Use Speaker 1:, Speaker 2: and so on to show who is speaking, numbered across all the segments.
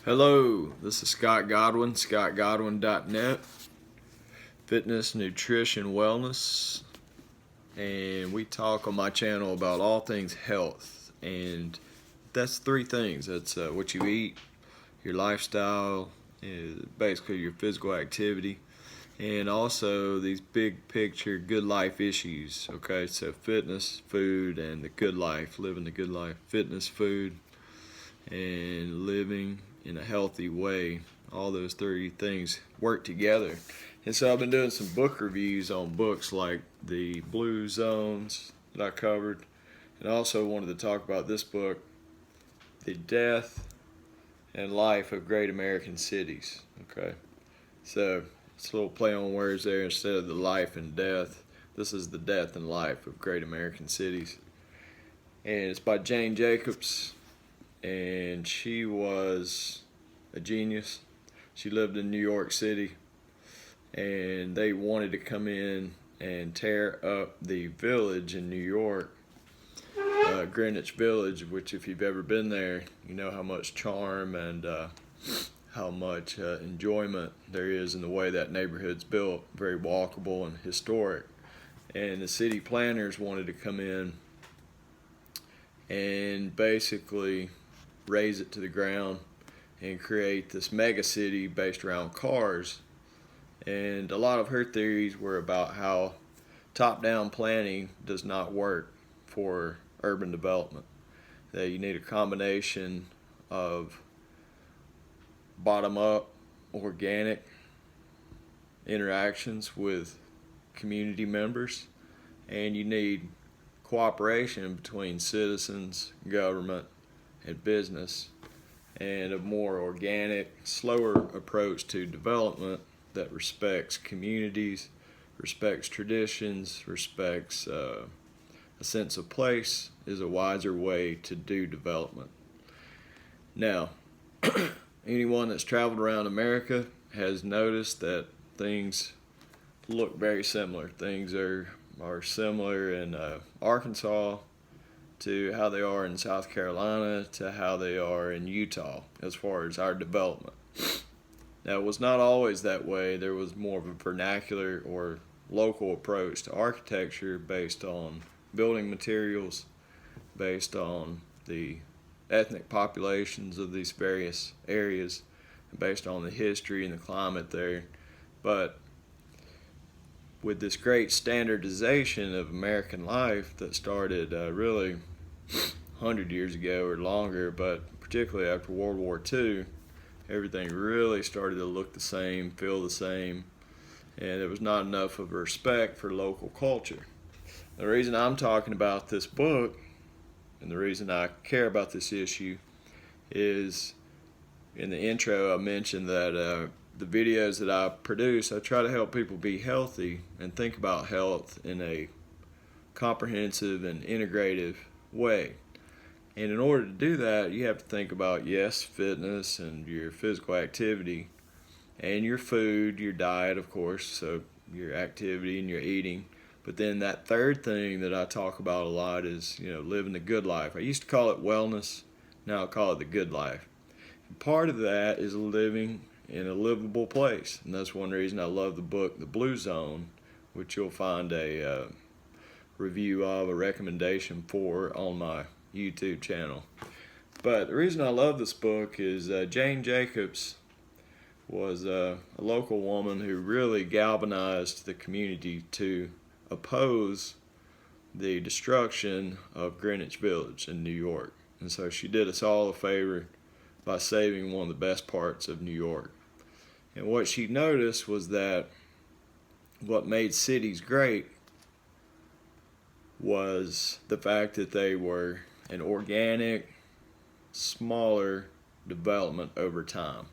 Speaker 1: Hello, this is Scott Godwin, scottgodwin.net, fitness, nutrition, wellness, and we talk on my channel about all things health, and that's three things. That's what you eat, your lifestyle, basically your physical activity, and also these big picture good life issues. Okay, so fitness, food, and the good life, living the good life. Fitness, food, and living in a healthy way. All those three things work together. And so I've been doing some book reviews on books like the Blue Zones that I covered, and I also wanted to talk about this book, The Death and Life of Great American Cities. Okay, so it's a little play on words there. Instead of the life and death, this is the death and life of great American cities, and it's by Jane Jacobs. And she was a genius. She lived in New York City, and they wanted to come in and tear up the village in New York, Greenwich Village, which if you've ever been there, you know how much charm and how much enjoyment there is in the way that neighborhood's built, very walkable and historic. And the city planners wanted to come in and basically raze it to the ground and create this mega city based around cars. And a lot of her theories were about how top-down planning does not work for urban development. That you need a combination of bottom-up, organic interactions with community members, and you need cooperation between citizens, government, and business, and a more organic, slower approach to development that respects communities, respects traditions, respects a sense of place is a wiser way to do development. Now, anyone that's traveled around America has noticed that things look very similar. Things are similar in Arkansas to how they are in South Carolina to how they are in Utah as far as our development. Now, it was not always that way. There was more of a vernacular or local approach to architecture based on building materials, based on the ethnic populations of these various areas, and based on the history and the climate there. But with this great standardization of American life that started really 100 years ago or longer, but particularly after World War II, everything really started to look the same, feel the same, and there was not enough of a respect for local culture. The reason I'm talking about this book and the reason I care about this issue is in the intro I mentioned that the videos that I produce, I try to help people be healthy and think about health in a comprehensive and integrative way. And in order to do that, you have to think about, yes, fitness and your physical activity and your food, your diet, of course, so your activity and your eating. But then that third thing that I talk about a lot is, living the good life. I used to call it wellness, now I call it the good life. And part of that is living in a livable place, and that's one reason I love the book The Blue Zone, which you'll find a review of, a recommendation for on my YouTube channel. But the reason I love this book is Jane Jacobs was a local woman who really galvanized the community to oppose the destruction of Greenwich Village in New York. And so she did us all a favor by saving one of the best parts of New York. And what she noticed was that what made cities great was the fact that they were an organic, smaller development over time.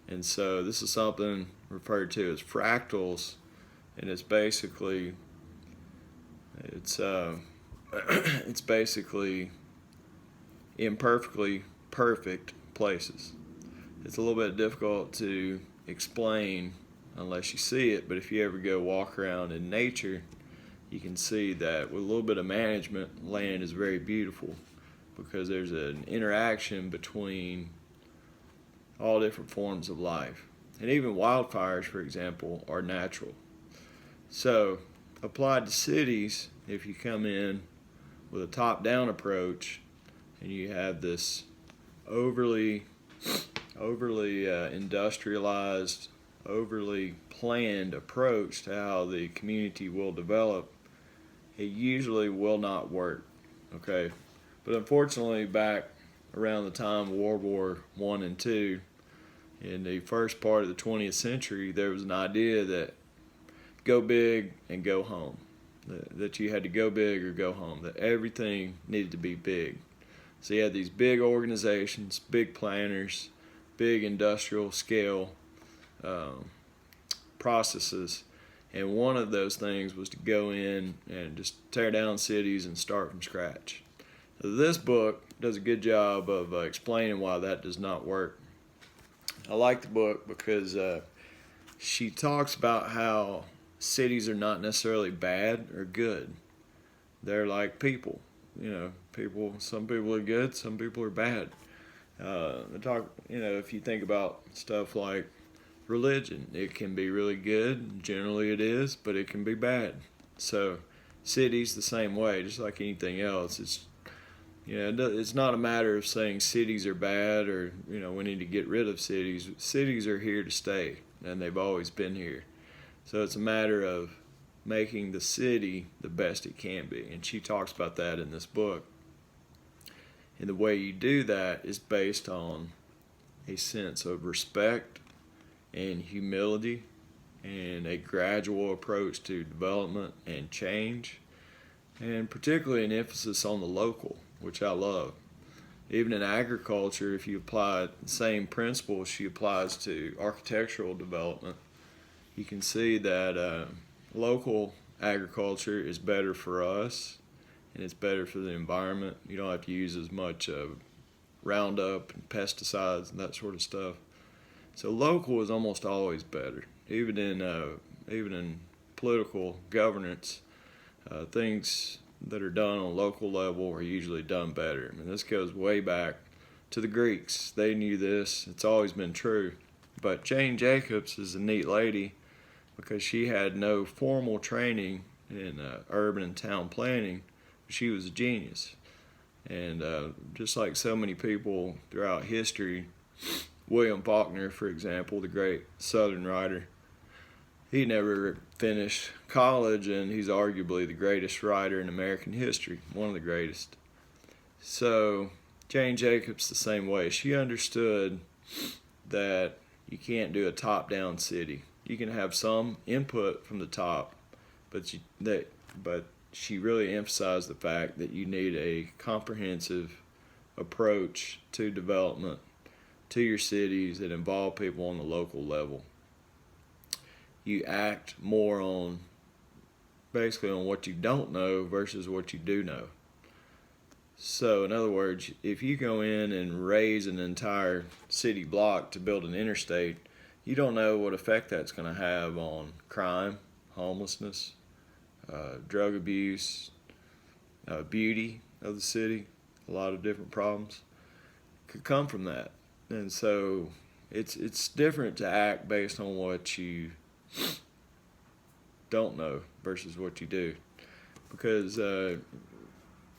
Speaker 1: And so this is something referred to as fractals, and it's basically imperfectly perfect places. It's a little bit difficult to explain unless you see it, but if you ever go walk around in nature, you can see that with a little bit of management, land is very beautiful because there's an interaction between all different forms of life. And even wildfires, for example, are natural. So, applied to cities, if you come in with a top-down approach and you have this overly industrialized, overly planned approach to how the community will develop, it usually will not work. Okay, but unfortunately, back around the time of World War I and II, in the first part of the 20th century, there was an idea that go big and go home. That you had to go big or go home. That everything needed to be big. So you had these big organizations, big planners, big industrial scale processes. And one of those things was to go in and just tear down cities and start from scratch. So this book does a good job of explaining why that does not work. I like the book because she talks about how cities are not necessarily bad or good. They're like people. Some people are good, some people are bad. If you think about stuff like religion, it can be really good, generally it is, but it can be bad. So cities the same way, just like anything else. It's not a matter of saying cities are bad or we need to get rid of cities. Cities are here to stay, and they've always been here. So it's a matter of making the city the best it can be, and she talks about that in this book. And the way you do that is based on a sense of respect and humility and a gradual approach to development and change, and particularly an emphasis on the local, which I love. Even in agriculture, if you apply the same principles she applies to architectural development, you can see that local agriculture is better for us and it's better for the environment. You don't have to use as much Roundup and pesticides and that sort of stuff. So local is almost always better. Even in political governance, things that are done on a local level are usually done better. I mean, this goes way back to the Greeks. They knew this. It's always been true. But Jane Jacobs is a neat lady because she had no formal training in urban and town planning. She was a genius. And just like so many people throughout history, William Faulkner, for example, the great Southern writer, he never finished college, and he's arguably the greatest writer in American history, one of the greatest. So Jane Jacobs the same way. She understood that you can't do a top-down city. You can have some input from the top, but she really emphasized the fact that you need a comprehensive approach to development, to your cities that involve people on the local level. You act more on what you don't know versus what you do know. So in other words, if you go in and raise an entire city block to build an interstate, you don't know what effect that's going to have on crime, homelessness, drug abuse, beauty of the city. A lot of different problems could come from that. And so it's different to act based on what you don't know versus what you do, because what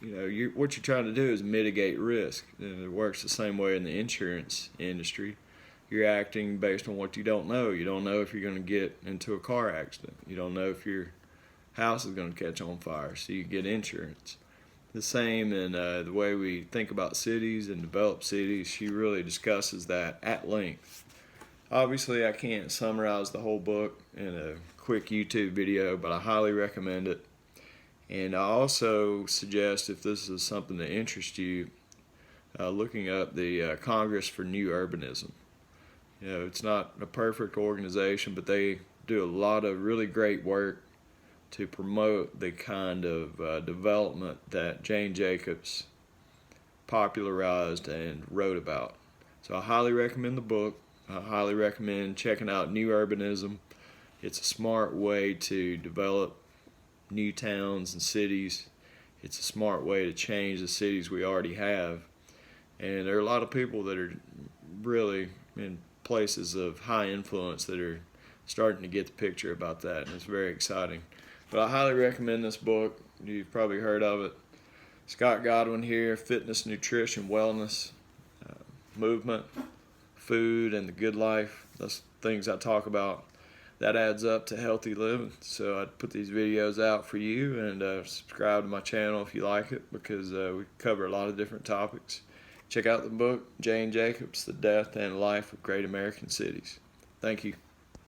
Speaker 1: you're trying to do is mitigate risk, and it works the same way in the insurance industry. You're acting based on what you don't know. You don't know if you're going to get into a car accident. You don't know if your house is going to catch on fire, so you get insurance. The same in the way we think about cities and develop cities. She really discusses that at length. Obviously, I can't summarize the whole book in a quick YouTube video, but I highly recommend it. And I also suggest, if this is something that interests you, looking up the Congress for New Urbanism. It's not a perfect organization, but they do a lot of really great work to promote the kind of development that Jane Jacobs popularized and wrote about. So I highly recommend the book. I highly recommend checking out New Urbanism. It's a smart way to develop new towns and cities. It's a smart way to change the cities we already have. And there are a lot of people that are really in places of high influence that are starting to get the picture about that, and it's very exciting. But I highly recommend this book. You've probably heard of it. Scott Godwin here, fitness, nutrition, wellness, movement, food, and the good life. Those things I talk about, that adds up to healthy living. So I put these videos out for you, and subscribe to my channel if you like it, because we cover a lot of different topics. Check out the book, Jane Jacobs, The Death and Life of Great American Cities. Thank you.